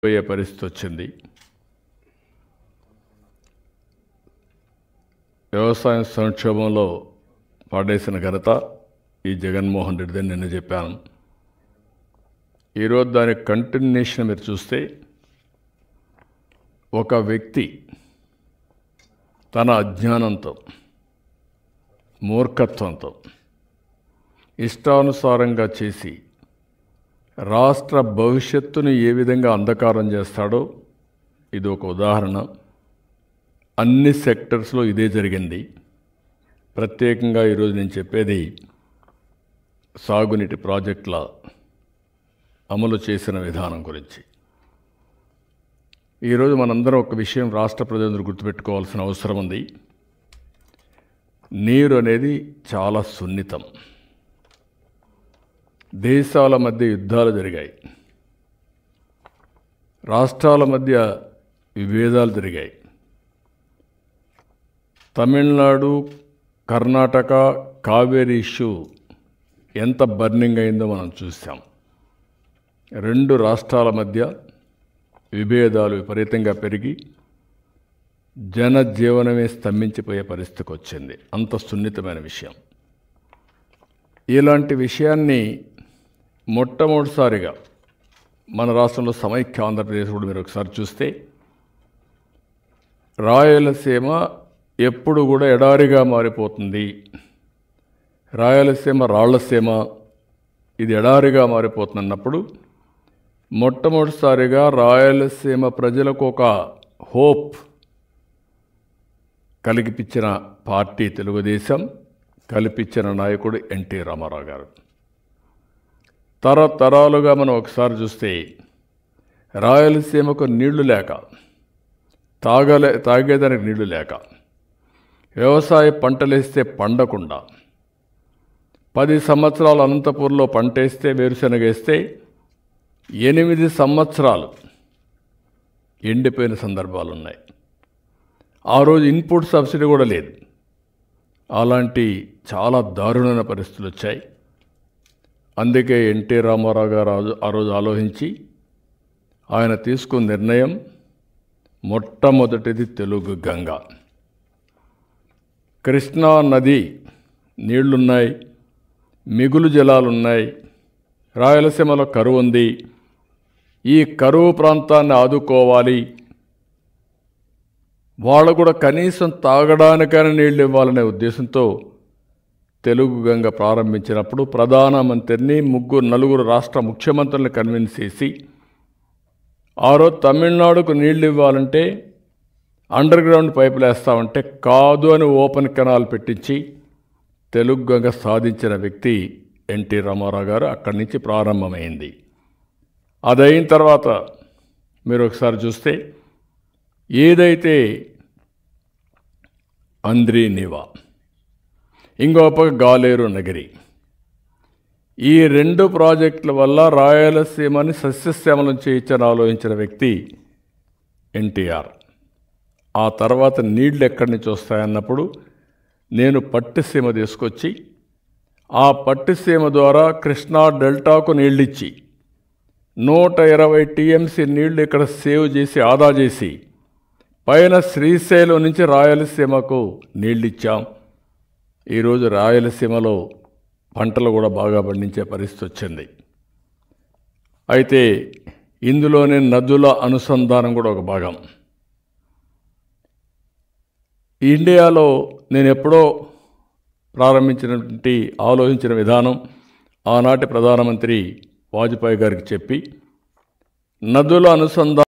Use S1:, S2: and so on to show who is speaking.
S1: పోయే పరిస్థితి వచ్చింది. వ్యవసాయం సంక్షోభంలో పడేసిన ఘనత ఈ జగన్మోహన్ రెడ్డి నిన్న చెప్పాను. ఈరోజు దాని కంటిన్యూషన్ మీరు చూస్తే ఒక వ్యక్తి తన అజ్ఞానంతో మూర్ఖత్వంతో ఇష్టానుసారంగా చేసి రాష్ట్ర భవిష్యత్తును ఏ విధంగా అంధకారం చేస్తాడో ఇది ఒక ఉదాహరణ. అన్ని సెక్టర్స్లో ఇదే జరిగింది. ప్రత్యేకంగా ఈరోజు నేను చెప్పేది సాగునీటి ప్రాజెక్టుల అమలు చేసిన విధానం గురించి. ఈరోజు మనందరం ఒక విషయం రాష్ట్ర ప్రజలందరూ గుర్తుపెట్టుకోవాల్సిన అవసరం ఉంది. నీరు అనేది చాలా సున్నితం. దేశాల మధ్య యుద్ధాలు జరిగాయి, రాష్ట్రాల మధ్య విభేదాలు జరిగాయి. తమిళనాడు, కర్ణాటక కావేరీ ఇష్యూ ఎంత బర్నింగ్ అయిందో మనం చూసాం. రెండు రాష్ట్రాల మధ్య విభేదాలు విపరీతంగా పెరిగి జనజీవనమే స్తంభించిపోయే పరిస్థితికి వచ్చింది. అంత సున్నితమైన విషయం. ఇలాంటి విషయాన్ని మొట్టమొదటిసారిగా మన రాష్ట్రంలో సమైక్య ఆంధ్రప్రదేశ్ కూడా మీరు ఒకసారి చూస్తే రాయలసీమ ఎప్పుడు కూడా ఎడారిగా మారిపోతుంది. రాయలసీమ రాళ్లసీమ, ఇది ఎడారిగా మారిపోతున్నప్పుడు మొట్టమొదటిసారిగా రాయలసీమ ప్రజలకు ఒక హోప్ కలిగిపించిన పార్టీ తెలుగుదేశం, కల్పించిన నాయకుడు ఎన్టీ రామారావు గారు. తరతరాలుగా మనం ఒకసారి చూస్తే రాయలసీమకు నీళ్లు లేక, తాగేదానికి నీళ్లు లేక, వ్యవసాయ పంటలేస్తే పండకుండా 10 సంవత్సరాలు అనంతపూర్లో పంటేస్తే, వేరుశనగ వేస్తే 8 సంవత్సరాలు ఎండిపోయిన సందర్భాలు ఉన్నాయి. ఆ రోజు ఇన్పుట్ సబ్సిడీ కూడా లేదు. అలాంటి చాలా దారుణమైన పరిస్థితులు వచ్చాయి. అందుకే ఎన్టీ రామారావు గారు ఆ రోజు ఆలోచించి ఆయన తీసుకున్న నిర్ణయం మొట్టమొదటిది తెలుగు గంగ. కృష్ణా నది నీళ్లున్నాయి, మిగులు జలాలున్నాయి. రాయలసీమలో కరువు ఉంది. ఈ కరువు ప్రాంతాన్ని ఆదుకోవాలి, వాళ్ళు కూడా కనీసం తాగడానికైనా నీళ్ళు ఇవ్వాలనే ఉద్దేశంతో తెలుగు గంగ ప్రారంభించినప్పుడు ప్రధానమంత్రిని, 4 రాష్ట్ర ముఖ్యమంత్రులను కన్విన్స్ చేసి ఆ రోజు తమిళనాడుకు నీళ్ళు ఇవ్వాలంటే అండర్ గ్రౌండ్ పైపులు వేస్తామంటే కాదు అని ఓపెన్ కెనాల్ పెట్టించి తెలుగు గంగ సాధించిన వ్యక్తి ఎన్టీ రామారావు గారు. అక్కడి నుంచి ప్రారంభమైంది. అదైన తర్వాత మీరు ఒకసారి చూస్తే ఏదైతే అంద్రీ నీవా, ఇంకో పక్క గాలేరు నగరి, ఈ 2 ప్రాజెక్టుల వల్ల రాయలసీమని సస్యశ్యామలం చేయించని ఆలోచించిన వ్యక్తి ఎన్టీఆర్. ఆ తర్వాత నీళ్లు ఎక్కడి నుంచి వస్తాయన్నప్పుడు నేను పట్టిసీమ తీసుకొచ్చి ఆ పట్టిసీమ ద్వారా కృష్ణా డెల్టాకు నీళ్ళిచ్చి 120 టీఎంసీ నీళ్లు ఇక్కడ సేవ్ చేసి ఆదా చేసి పైన శ్రీశైలం నుంచి రాయలసీమకు నీళ్ళిచ్చాం. ఈరోజు రాయలసీమలో పంటలు కూడా బాగా పండించే పరిస్థితి వచ్చింది. అయితే ఇందులోనే నదుల అనుసంధానం కూడా ఒక భాగం. ఇండియాలో నేను ఎప్పుడో ప్రారంభించినటువంటి ఆలోచించిన విధానం ఆనాటి ప్రధానమంత్రి వాజ్పేయి గారికి చెప్పి నదుల అనుసంధానం